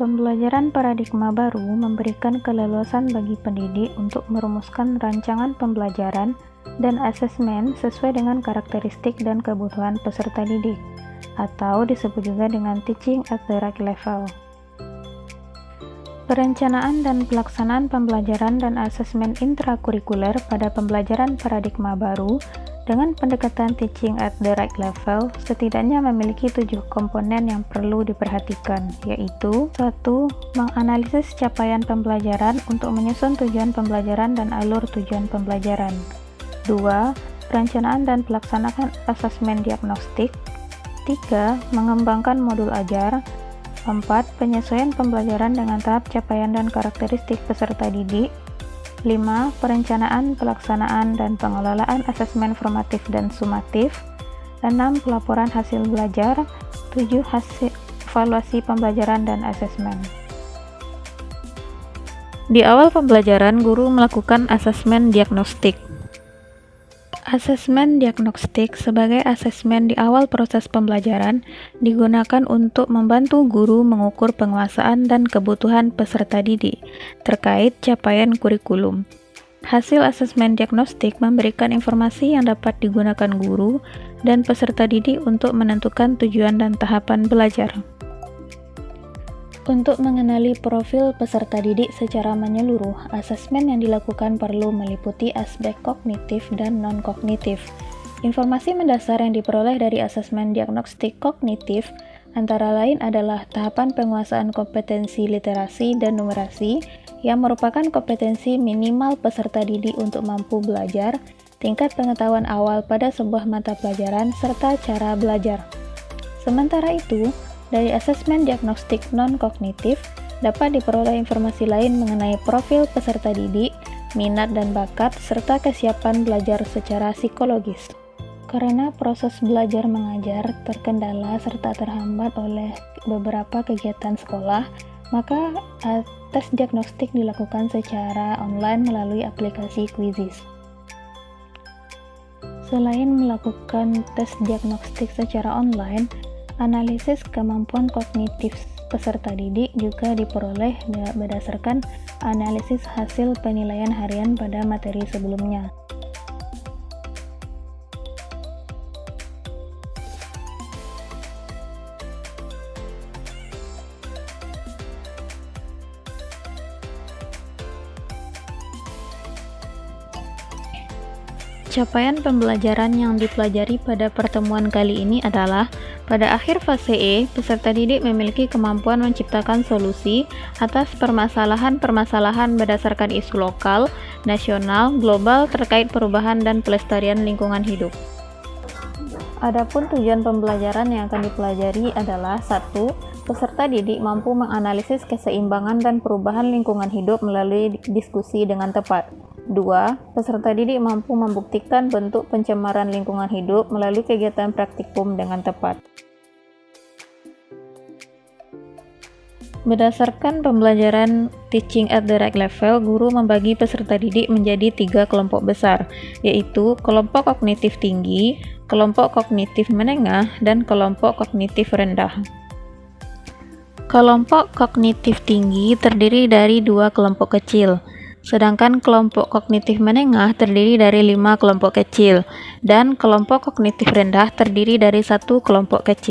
Pembelajaran paradigma baru memberikan keleluasan bagi pendidik untuk merumuskan rancangan pembelajaran dan asesmen sesuai dengan karakteristik dan kebutuhan peserta didik, atau disebut juga dengan teaching at the right level. Perencanaan dan pelaksanaan pembelajaran dan asesmen intrakurikuler pada pembelajaran paradigma baru dengan pendekatan teaching at the right level setidaknya memiliki 7 komponen yang perlu diperhatikan, yaitu 1. Menganalisis capaian pembelajaran untuk menyusun tujuan pembelajaran dan alur tujuan pembelajaran. 2. Perencanaan dan pelaksanaan asesmen diagnostik. 3. Mengembangkan modul ajar. 4. Penyesuaian pembelajaran dengan tahap capaian dan karakteristik peserta didik. 5. Perencanaan, pelaksanaan, dan pengelolaan asesmen formatif dan sumatif. 6. Pelaporan hasil belajar. 7. Evaluasi pembelajaran dan asesmen. Di awal pembelajaran, guru melakukan asesmen diagnostik. Asesmen diagnostik sebagai asesmen di awal proses pembelajaran digunakan untuk membantu guru mengukur penguasaan dan kebutuhan peserta didik terkait capaian kurikulum. Hasil asesmen diagnostik memberikan informasi yang dapat digunakan guru dan peserta didik untuk menentukan tujuan dan tahapan belajar. Untuk mengenali profil peserta didik secara menyeluruh, asesmen yang dilakukan perlu meliputi aspek kognitif dan non-kognitif. Informasi mendasar yang diperoleh dari asesmen diagnostik kognitif antara lain adalah tahapan penguasaan kompetensi literasi dan numerasi yang merupakan kompetensi minimal peserta didik untuk mampu belajar, tingkat pengetahuan awal pada sebuah mata pelajaran, serta cara belajar. Sementara itu, dari asesmen diagnostik non-kognitif dapat diperoleh informasi lain mengenai profil peserta didik, minat dan bakat, serta kesiapan belajar secara psikologis. Karena proses belajar mengajar terkendala serta terhambat oleh beberapa kegiatan sekolah, maka tes diagnostik dilakukan secara online melalui aplikasi Quizizz. Selain melakukan tes diagnostik secara online, analisis kemampuan kognitif peserta didik juga diperoleh berdasarkan analisis hasil penilaian harian pada materi sebelumnya. Capaian pembelajaran yang dipelajari pada pertemuan kali ini adalah, pada akhir fase E, peserta didik memiliki kemampuan menciptakan solusi atas permasalahan-permasalahan berdasarkan isu lokal, nasional, global terkait perubahan dan pelestarian lingkungan hidup. Adapun tujuan pembelajaran yang akan dipelajari adalah 1. Peserta didik mampu menganalisis keseimbangan dan perubahan lingkungan hidup melalui diskusi dengan tepat. 2. Peserta didik mampu membuktikan bentuk pencemaran lingkungan hidup melalui kegiatan praktikum dengan tepat. Berdasarkan pembelajaran teaching at the right level, guru membagi peserta didik menjadi 3 kelompok besar, yaitu kelompok kognitif tinggi, kelompok kognitif menengah, dan kelompok kognitif rendah. Kelompok kognitif tinggi terdiri dari 2 kelompok kecil, sedangkan kelompok kognitif menengah terdiri dari 5 kelompok kecil, dan kelompok kognitif rendah terdiri dari 1 kelompok kecil.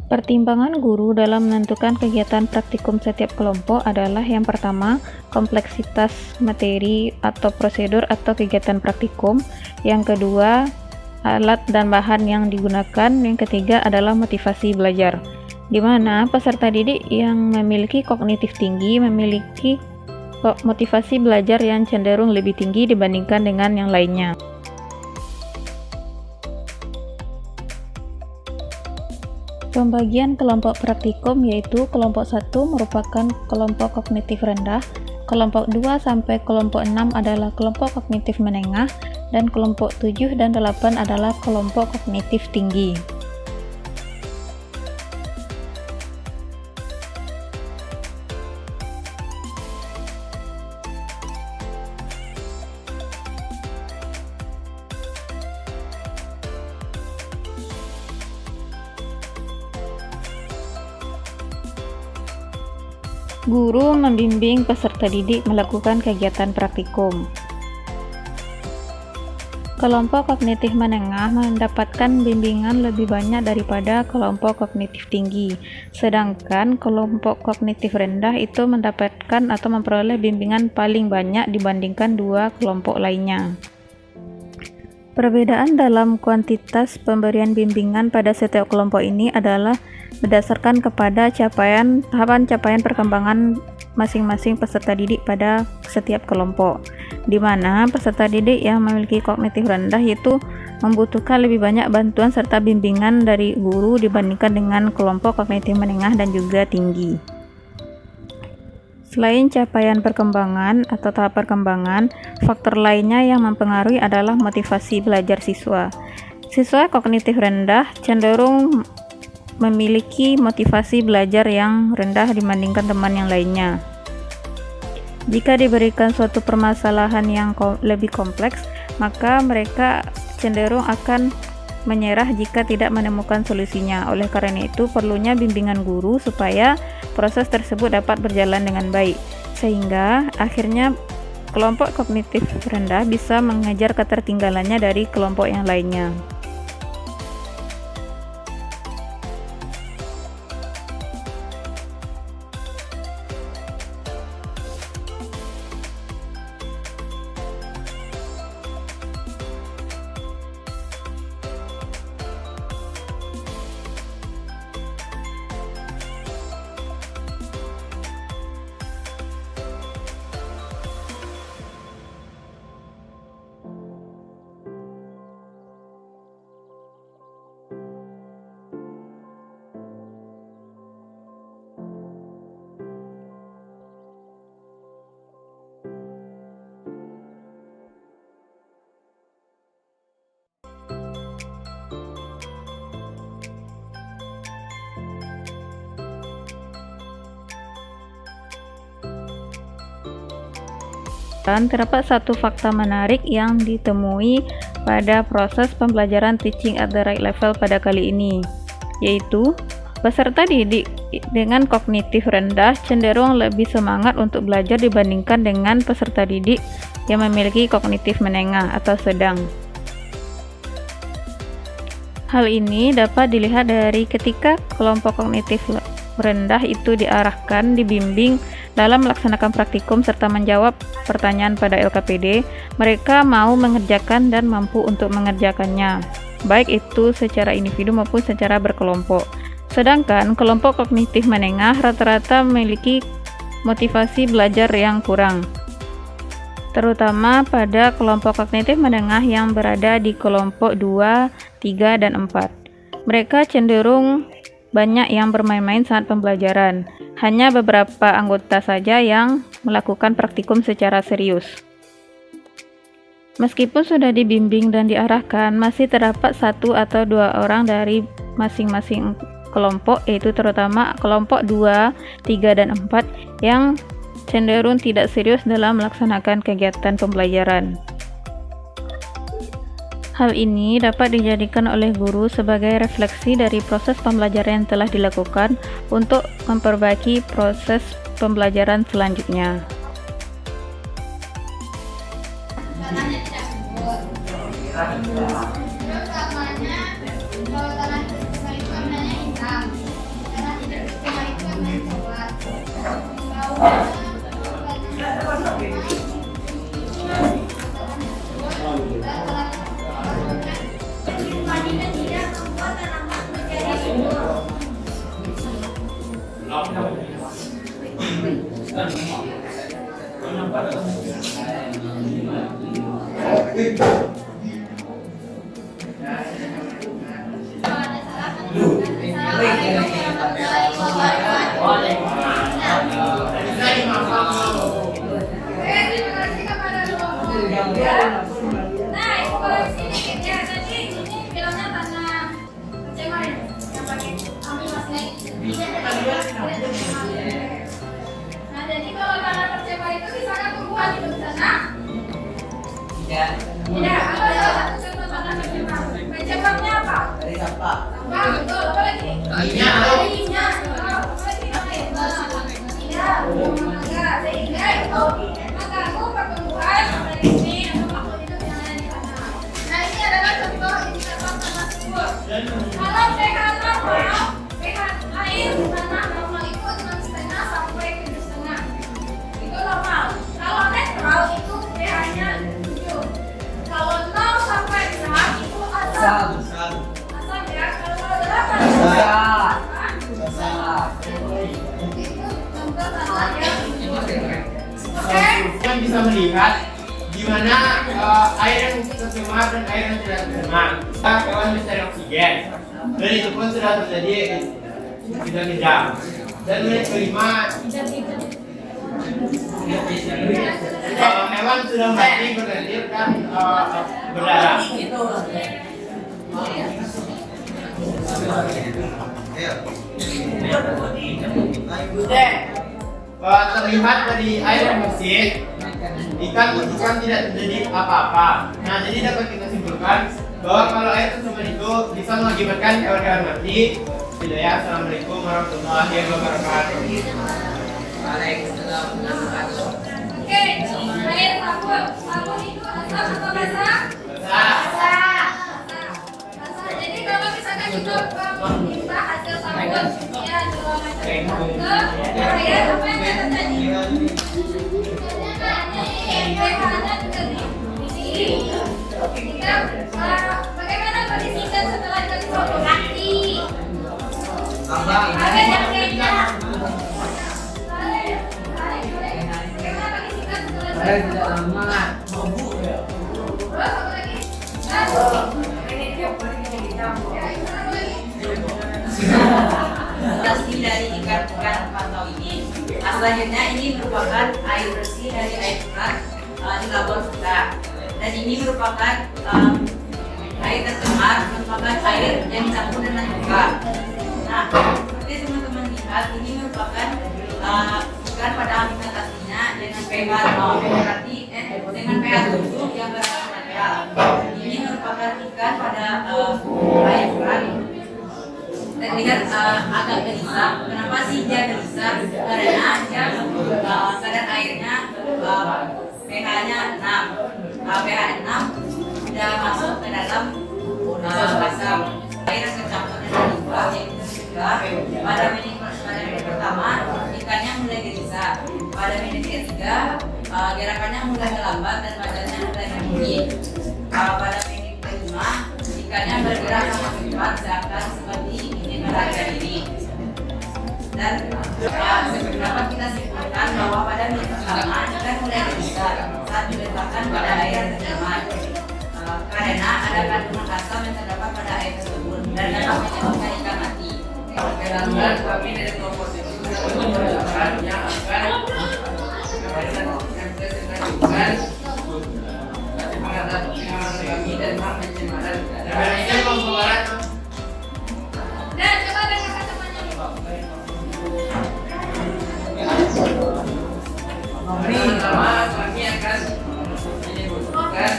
Pertimbangan guru dalam menentukan kegiatan praktikum setiap kelompok adalah yang pertama, kompleksitas materi atau prosedur atau kegiatan praktikum, yang kedua, alat dan bahan yang digunakan, yang ketiga adalah motivasi belajar, di mana peserta didik yang memiliki kognitif tinggi memiliki motivasi belajar yang cenderung lebih tinggi dibandingkan dengan yang lainnya. Pembagian kelompok praktikum yaitu kelompok 1 merupakan kelompok kognitif rendah, kelompok 2 sampai kelompok 6 adalah kelompok kognitif menengah, dan kelompok 7 dan 8 adalah kelompok kognitif tinggi. Guru membimbing peserta didik melakukan kegiatan praktikum. Kelompok kognitif menengah mendapatkan bimbingan lebih banyak daripada kelompok kognitif tinggi, sedangkan kelompok kognitif rendah itu mendapatkan atau memperoleh bimbingan paling banyak dibandingkan dua kelompok lainnya. Perbedaan dalam kuantitas pemberian bimbingan pada setiap kelompok ini adalah berdasarkan kepada tahapan capaian perkembangan masing-masing peserta didik pada setiap kelompok, di mana peserta didik yang memiliki kognitif rendah itu membutuhkan lebih banyak bantuan serta bimbingan dari guru dibandingkan dengan kelompok kognitif menengah dan juga tinggi. Selain capaian perkembangan atau tahap perkembangan, faktor lainnya yang mempengaruhi adalah motivasi belajar siswa. Siswa kognitif rendah cenderung memiliki motivasi belajar yang rendah dibandingkan teman yang lainnya. Jika diberikan suatu permasalahan yang lebih kompleks, maka mereka cenderung akan menyerah jika tidak menemukan solusinya. Oleh karena itu, perlunya bimbingan guru supaya proses tersebut dapat berjalan dengan baik, sehingga akhirnya kelompok kognitif rendah bisa mengejar ketertinggalannya dari kelompok yang lainnya. Dan terdapat satu fakta menarik yang ditemui pada proses pembelajaran teaching at the right level pada kali ini, yaitu peserta didik dengan kognitif rendah cenderung lebih semangat untuk belajar dibandingkan dengan peserta didik yang memiliki kognitif menengah atau sedang. Hal ini dapat dilihat dari ketika kelompok kognitif rendah itu dibimbing dalam melaksanakan praktikum serta menjawab pertanyaan pada LKPD, mereka mau mengerjakan dan mampu untuk mengerjakannya, baik itu secara individu maupun secara berkelompok. Sedangkan kelompok kognitif menengah rata-rata memiliki motivasi belajar yang kurang, terutama pada kelompok kognitif menengah yang berada di kelompok 2, 3, dan 4. Mereka cenderung banyak yang bermain-main saat pembelajaran. Hanya beberapa anggota saja yang melakukan praktikum secara serius. Meskipun sudah dibimbing dan diarahkan, masih terdapat satu atau dua orang dari masing-masing kelompok, yaitu terutama kelompok 2, 3, dan 4 yang cenderung tidak serius dalam melaksanakan kegiatan pembelajaran. Hal ini dapat dijadikan oleh guru sebagai refleksi dari proses pembelajaran yang telah dilakukan untuk memperbaiki proses pembelajaran selanjutnya. Jadi kalau tanah percebal itu misalkan tumbuhan di sana? Tidak. Tidak. Apa salah satu contoh tanah percebal? Percebalnya apa? Dari sampah. Sampah, betul. Apa lagi? Kainnya. Kainnya. Apa lagi? Tidak. Kalau pH air di mana normal itu 6,5 sampai 7,5. Itu normal. Kalau netral itu pH-nya 7. Kalau 0 sampai 6 itu asam. Asam ya. Kalau 8 itu contoh tandanya. Oke. Kita bisa melihat di mana air yang tercemar dan air yang tidak tercemar. Kita hewan mencari oksigen, dan itu pun sudah terjadi tidak. Dan menit kelima, hewan sudah mati berlendir dan berdarah. Terlihat dari air yang bersih, ikan tidak terjadi apa-apa. Nah, jadi dapat kita simpulkan bahwa kalau air tercemar itu bisa mengakibatkan hewan-hewan mati. Tidak ya. Assalamualaikum warahmatullahi wabarakatuh. Oke, air sabun. Sabun itu asam atau basa? Basa. Jadi kalau misalkan kita minta hasil sabun, ya dua macam ya apa yang akan terjadi? pH-nya juga tinggi. Bagaimana kondisi ikan setelah kita sabun? Mati. Ada yang lainnya. Asli dari ikan pantau ini. Selanjutnya ini merupakan air bersih dari air keran di labor kita. Dan ini merupakan air tercemar, merupakan air yang dicampur dengan juga. Nah, seperti teman-teman lihat, ini merupakan ikan pada habitat aslinya dengan pH 0, berarti dengan pH 7 yang berasal netral. Ini merupakan ikan pada air keran. Terlihat agak gelisah. Kenapa sih dia gelisah? Karena dia kadar airnya pH-nya 6. pH 6 sudah masuk ke dalam asam. Air tercampur dengan limbah yang juga pada menit pertama ikannya mulai gelisah. Pada menit ketiga gerakannya mulai melambat dan badannya mulai membunyi. Pada menit kelima ikannya bergerak sangat cepat seakan seperti ingin melarikan diri. Dan dapat kita simpulkan bahwa pada menit pertama ikan mulai gelisah saat diletakkan pada air yang tercemar. Karena ada kandungan asam yang terdapat pada air tersebut dan dapat menyebabkan ikan mati. Dan kami dari kelompok itu menjelaskan yang akan kami dan pencemaran udara. Dan coba dengarkan semuanya dulu. Pertama, kami akan menyebutkan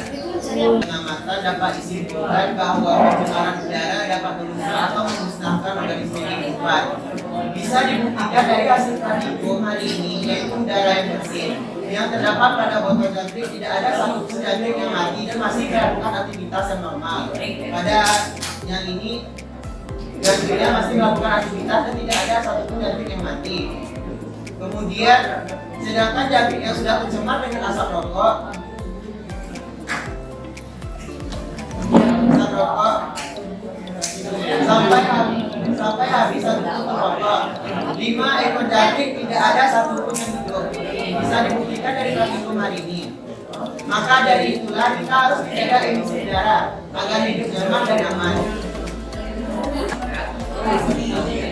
pengamatan dapat disimpulkan bahwa pencemaran udara dapat merusak atau memusnahkan organisme hidup. Bisa dibuktikan dari hasil praktikum hari ini, yaitu udara yang bersih. Yang terdapat pada botol jangkrik tidak ada satupun jangkrik yang mati dan masih melakukan aktivitas yang normal. Pada yang ini, jangkriknya masih melakukan aktivitas dan tidak ada satupun jangkrik yang mati. Kemudian, sedangkan jangkrik yang sudah tercemar dengan asap rokok sampai habis satu tutup rokok. 5 ekor jangkrik tidak ada satupun yang hidup. Bisa dibuktikan dari praktikum hari ini. Maka dari itulah kita harus menjaga emisi udara agar hidup nyaman dan aman.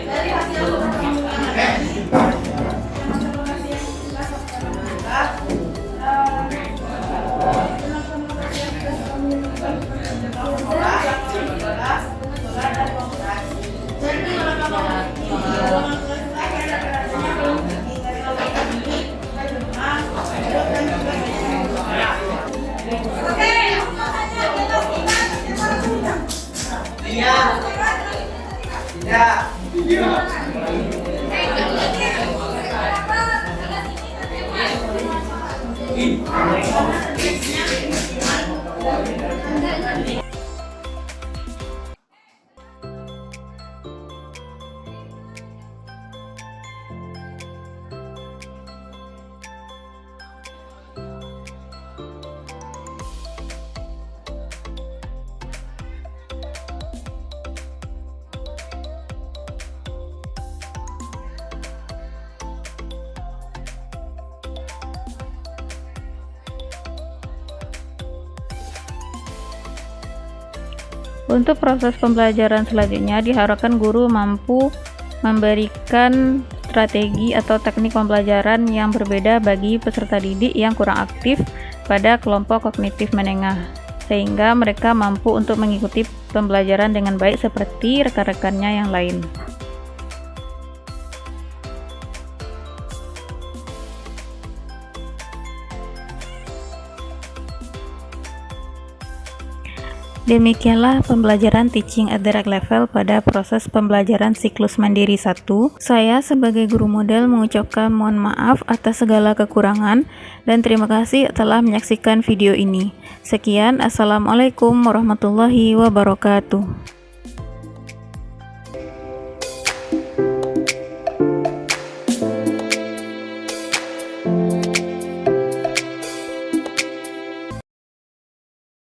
Dari hasil Untuk proses pembelajaran selanjutnya diharapkan guru mampu memberikan strategi atau teknik pembelajaran yang berbeda bagi peserta didik yang kurang aktif pada kelompok kognitif menengah, sehingga mereka mampu untuk mengikuti pembelajaran dengan baik seperti rekan-rekannya yang lain. Demikianlah pembelajaran teaching at direct level pada proses pembelajaran siklus mandiri 1. Saya sebagai guru model mengucapkan mohon maaf atas segala kekurangan dan terima kasih telah menyaksikan video ini. Sekian, Assalamualaikum warahmatullahi wabarakatuh.